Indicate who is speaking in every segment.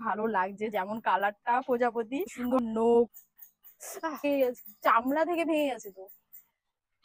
Speaker 1: ভালো লাগছে, যেমন কালারটা প্রজাপতি, সুন্দর নখ, চামড়া থেকে ভেঙে গেছে তো।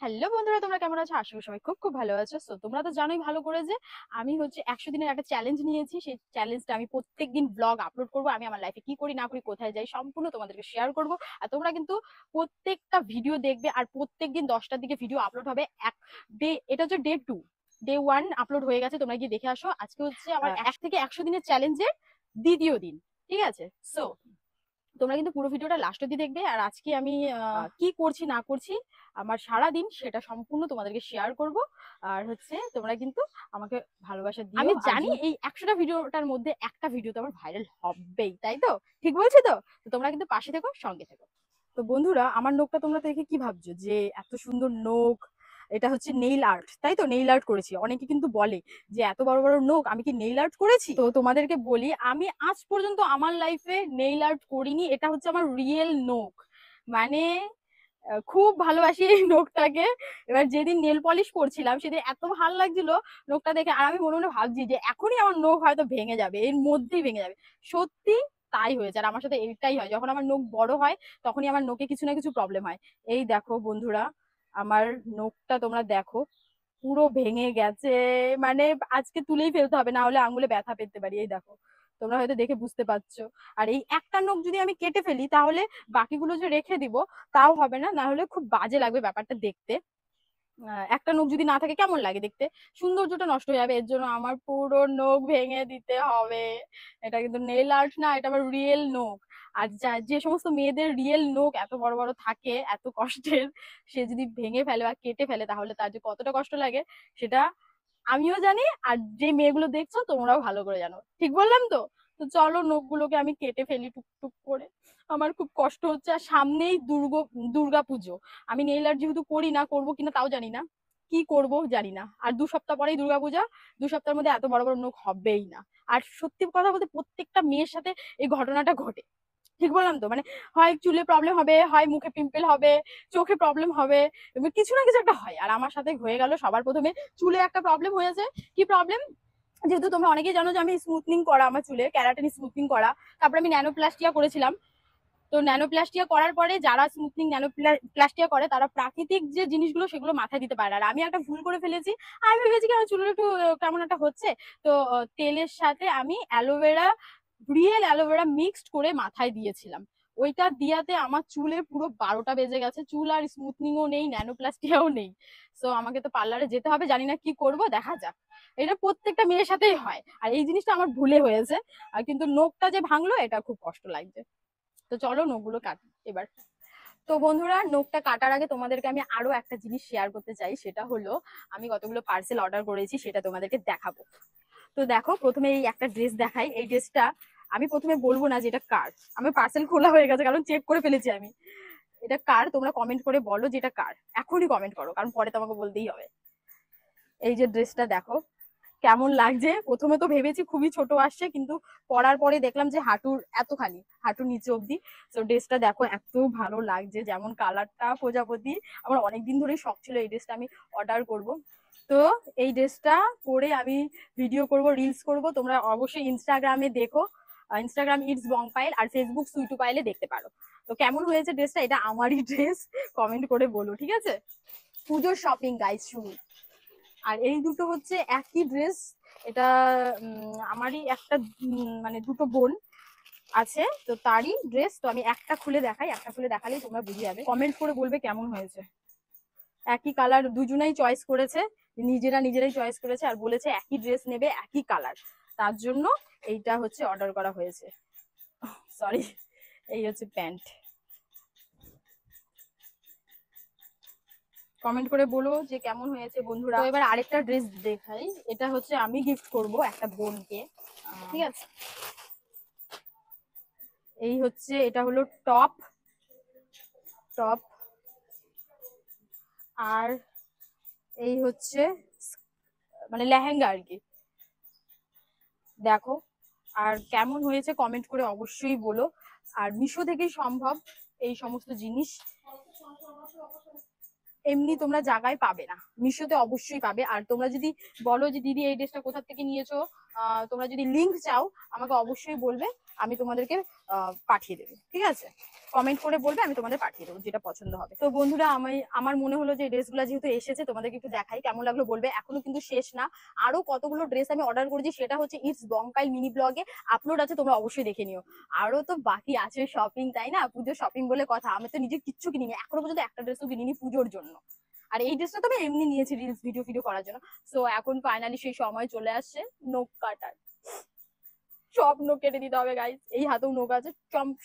Speaker 1: হ্যালো বন্ধুরা, তোমরা কেমন আছো? আশা করি সবাই খুব খুব ভালো আছো। তো তোমরা তো জানোই ভালো করে যে আমি হচ্ছে 100 দিনের একটা চ্যালেঞ্জ নিয়েছি। সেই চ্যালেঞ্জটা আমি প্রত্যেকদিন ব্লগ আপলোড করব। আমি আমার লাইফে কি করি না করি, কোথায় যাই, সম্পূর্ণ তোমাদেরকে শেয়ার করব। আর তোমরা কিন্তু প্রত্যেকটা ভিডিও দেখবে, আর প্রত্যেকদিন 10টার দিকে ভিডিও আপলোড হবে। এক ডে, এটা হচ্ছে ডে 2, ডে 1 আপলোড হয়ে গেছে, তোমরা গিয়ে দেখে আসো। আজকে হচ্ছে আমার 1 থেকে 100 দিনের চ্যালেঞ্জের দ্বিতীয় দিন, ঠিক আছে? সো তোমরা কিন্তু পুরো ভিডিওটা লাস্ট অব্দি দেখবে। আর আজকে আমি কি করছি না করছি, আমার সারা দিন, সেটা সম্পূর্ণ তোমাদেরকে শেয়ার করব। আর হচ্ছে তোমরা কিন্তু আমাকে ভালোবাসা দিও। আমি জানি এই 100টা ভিডিওটার মধ্যে একটা ভিডিও তো আমার ভাইরাল হবেই, তাই তো? ঠিক বলছি তো? তো তোমরা কিন্তু পাশে থেকো, সঙ্গে থেকো। তো বন্ধুরা, আমার নখটা তোমরা দেখে কি ভাবছো যে এত সুন্দর নখ? এটা হচ্ছে নেইল আর্ট, তাই তো? নেইল আর্ট করেছি। অনেকে কিন্তু বলে যে এত বড় বড় নখ, আমি কি নেইল আর্ট করেছি? তো তোমাদেরকে বলি, আমি আজ পর্যন্ত আমার লাইফে নেইল আর্ট করিনি। এটা হচ্ছে আমার রিয়েল নখ, মানে খুব ভালোবাসি এই নখটাকে। এবার যেদিন নেল পলিশ করছিলাম সেদিন এত ভালো লাগছিল নখটা দেখে, আর আমি মনে মনে ভাবছি যে এখনই আমার নখ হয়তো ভেঙে যাবে, এর মধ্যেই ভেঙে যাবে। সত্যি তাই হয়েছে। আর আমার সাথে এটাই হয়, যখন আমার নখ বড় হয় তখনই আমার নখে কিছু না কিছু প্রবলেম হয়। এই দেখো বন্ধুরা, আমার নখটা তোমরা দেখো, পুরো ভেঙে গেছে। মানে আজকে তুলেই ফেলতে হবে, না হলে আঙুলে ব্যথা পেতে পারি। এই দেখো, তোমরা হয়তো দেখে বুঝতে পারছো। আর এই একটা নখ যদি আমি কেটে ফেলি তাহলে বাকিগুলো যে রেখে দিব তাও হবে না, না হলে খুব বাজে লাগবে ব্যাপারটা দেখতে। একটা নখ যদি না থাকে কেমন লাগে দেখতে, সৌন্দর্যটা নষ্ট হয়ে যাবে। এর জন্য আমার পুরো নখ ভেঙে দিতে হবে। এটা কিন্তু নেল আর্ট না, এটা আমার রিয়েল নখ। আর যে সমস্ত মেয়েদের রিয়েল নখ এত বড় বড় থাকে, এত কষ্টের, সে যদি ভেঙে ফেলে বা কেটে ফেলে তাহলে তার যে কতটা কষ্ট লাগে সেটা আমিও জানি, আর যে মেয়েগুলো দেখছো তোমরাও ভালো করে জানো। ঠিক বললাম তো? তো চলো নখগুলোকে আমি কেটে ফেলি টুকটুক করে। আমার খুব কষ্ট হচ্ছে। আর সামনেই দুর্গা পুজো। আমি নেইল আর্ট যেহেতু করি না, করবো কিনা তাও জানি না, কি করব জানি না। আর 2 সপ্তাহ পরেই দুর্গাপূজা। 2 সপ্তাহের মধ্যে এত বড় বড় নখ হবেই না। আর সত্যি কথা বলতে প্রত্যেকটা মেয়ের সাথে এই ঘটনাটা ঘটে। ঠিক বললাম তো? মানে হয় চুলে প্রবলেম হবে, হয় মুখে পিম্পল হবে, চোখে প্রবলেম হবে, কিছু না কিছু একটা হয়। আর আমার সাথে হয়ে গেল সবার প্রথমে চুলে একটা প্রবলেম হয়েছে। কি প্রবলেম? যেহেতু তোমরা অনেকেই জানো যে আমি স্মুথনিং করা, আমার চুলে ক্যারাটিন স্মুথনিং করা, তারপরে আমি ন্যানোপ্লাস্টিয়া করেছিলাম। তো ন্যানোপ্লাস্টিয়া করার পরে যারা স্মুথনিং ন্যানোপ্লাস্টিয়া করে তারা প্রাকৃতিক যে জিনিসগুলো সেগুলো মাথায় দিতে পারে। আর আমি একটা ভুল করে ফেলেছি। আমি ভেবেছি কি আমার চুলের একটু কেমন একটা হচ্ছে, তো তেলের সাথে আমি অ্যালোভেরা, রিয়েল অ্যালোভেরা মিক্সড করে মাথায় দিয়েছিলাম। ওইটা দিয়াতে আমার চুলে পুরো 12টা বেজে গেছে। চুল আর স্মুথনিংও নেই, ন্যানোপ্লাস্টিয়াও নেই। তো আমাকে তো পার্লারে যেতে হবে, জানি না কি করব, দেখা যাক। এটা প্রত্যেকটা মেয়ের সাথেই হয়, আর এই জিনিসটা আমার ভুলে হয়েছে। আর কিন্তু নখটা যে ভাঙলো এটা খুব কষ্ট লাগছে। তো চলো নখগুলো কাটি এবার। তো বন্ধুরা, নখটা কাটার আগে তোমাদেরকে আমি আরো একটা জিনিস শেয়ার করতে চাই। সেটা হলো আমি কতগুলো পার্সেল অর্ডার করেছি, সেটা তোমাদেরকে দেখাবো। তো দেখো, প্রথমে এই একটা ড্রেস দেখাই। এই ড্রেসটা আমি প্রথমে বলবো না যে এটা কার, আমার পার্সেল খোলা হয়ে গেছে কারণ চেক করে ফেলেছি আমি। এটা কার তোমরা কমেন্ট করে বলো যে এটা কার, এখনই কমেন্ট করো, কারণ পরে তোমাকে বলতেই হবে। এই যে ড্রেসটা দেখো কেমন লাগছে। প্রথমে তো ভেবেছি খুবই ছোট আসছে, কিন্তু পরার পরে দেখলাম যে হাঁটুর এতখানি, হাঁটুর নিচে অব্দি। তো ড্রেসটা দেখো এত ভালো লাগছে, যেমন কালারটা প্রজাপতি। আমার অনেকদিন ধরেই শখ ছিল এই ড্রেসটা আমি অর্ডার করব। তো এই ড্রেসটা পরে আমি ভিডিও করব, রিলস করব। তোমরা অবশ্যই ইনস্টাগ্রামে দেখো, ইনস্টাগ্রাম ইটস বংপাইল, আর ফেসবুক সুইটু পাইলে দেখতে পারো। তো কেমন হয়েছে ড্রেসটা, এটা আমারই ড্রেস, কমেন্ট করে বলো, ঠিক আছে? পুজোর শপিং গাইস শুরু। আর এই দুটো হচ্ছে একই ড্রেস। এটা আমারই একটা, মানে দুটো বোন আছে তো তারই ড্রেস। তো আমি একটা খুলে দেখাই, একটা খুলে দেখালেই তোমরা বুঝে যাবে। কমেন্ট করে বলবে কেমন হয়েছে। একই কালার, দুজনেই চয়েস করেছে, নিজেরাই চয়েস করেছে, আর বলেছে একই ড্রেস নেবে, একই কালার। তার জন্য এইটা হচ্ছে অর্ডার করা হয়েছে। সরি, এই হচ্ছে প্যান্ট। কমেন্ট করে বলো যে কেমন হয়েছে বন্ধুরা। তো এবার আরেকটা ড্রেস দেখাই। এটা হচ্ছে আমি গিফট করব একটা বোনকে, ঠিক আছে? এই হচ্ছে, এটা হলো টপ, টপ। আর এই হচ্ছে মানে লেহেঙ্গা আর কি। দেখো, আর কেমন হয়েছে কমেন্ট করে অবশ্যই বলো। আর মিশো থেকেই সম্ভব এই সমস্ত জিনিস, এমনি তোমরা জায়গায় পাবে না, মিশোতে অবশ্যই পাবে। আর তোমরা যদি বলো যে দিদি এই ড্রেসটা কোথা থেকে নিয়েছো, তোমরা যদি লিঙ্ক চাও আমাকে অবশ্যই বলবে, আমি তোমাদেরকে পাঠিয়ে দেবো, ঠিক আছে? কমেন্ট করে বলবে, আমি তোমাদের পাঠিয়ে দেবো যেটা পছন্দ হবে। তো বন্ধুরা, আমার মনে হলো যে ড্রেসগুলো যেহেতু এসেছে তোমাদেরকে একটু দেখাই, কেমন লাগলো বলবে। এখনো কিন্তু শেষ না, আরো কতগুলো ড্রেস আমি অর্ডার করেছি, সেটা হচ্ছে ইটস বংকাই মিনি ব্লগে আপলোড আছে, তোমরা অবশ্যই দেখে নিও। আরো তো বাকি আছে শপিং, তাই না? পুজো শপিং বলে কথা, আমি তো নিজে কিচ্ছু কিনিনি এখনো পর্যন্ত, একটা ড্রেসও কিনিনি পুজোর জন্য। আর এই ড্রেসটা তো আমি এমনি নিয়েছি রিলস ভিডিও করার জন্য। সো এখন ফাইনালি সেই সময় চলে আসছে নখ কাটার। সব নখ কেটে দিতে হবে গাইস, এই হাতেও নখ আছে,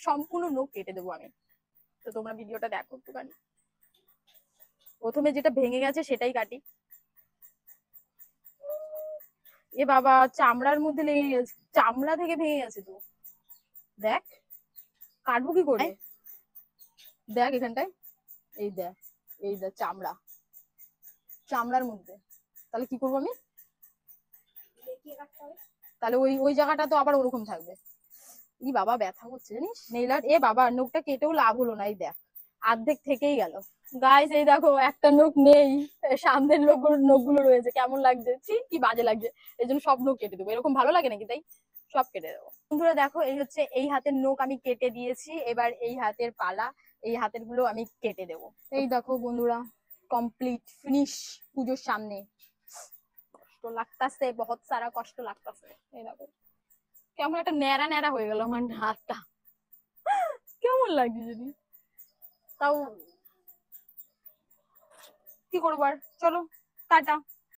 Speaker 1: সম্পূর্ণ নখ কেটে দেবো আমি। তো তোমরা ভিডিওটা দেখো একটুখানি। প্রথমে যেটা ভেঙে গেছে সেটাই কাটি। এ বাবা, চামড়ার মধ্যে লেগে গেছে, চামড়া থেকে ভেঙে গেছে তো। দেখ, কাটবো কি করে? দেখ এখানটায়, এই দেখ, এই দেখ চামড়া, চামড়ার মধ্যে। তাহলে কি করবো আমি? তাহলে ওই ওই জায়গাটা তো আবার ওরকম থাকবে। ই বাবা, ব্যথা হচ্ছে জানিস নেইল আর্ট। এ বাবা, নখটা কেটেও লাভ হলো না, এই দেখ অর্ধেক থেকেই গেল। গাইস এই দেখো, একটা নখ নেই, সামনের নখগুলো রয়েছে। কেমন লাগছে? কি বাজে লাগছে। এই জন্য সব নখ কেটে দেবো, এরকম ভালো লাগে নাকি? তাই সব কেটে দেবো। বন্ধুরা দেখো, এই হচ্ছে এই হাতের নখ আমি কেটে দিয়েছি, এবার এই হাতের পালা, এই হাতের গুলো আমি কেটে দেবো। এই দেখো বন্ধুরা, কমপ্লিট ফিনিশ পুজোর সামনে। কষ্ট লাগতাছে, বহুত সারা কষ্ট লাগতাছে। এই দেখো কেমন একটা ন্যাড়া ন্যাড়া হয়ে গেল আমার হাতটা, কেমন লাগছে যদি। তাও কি করবো আর, চলো টাটা।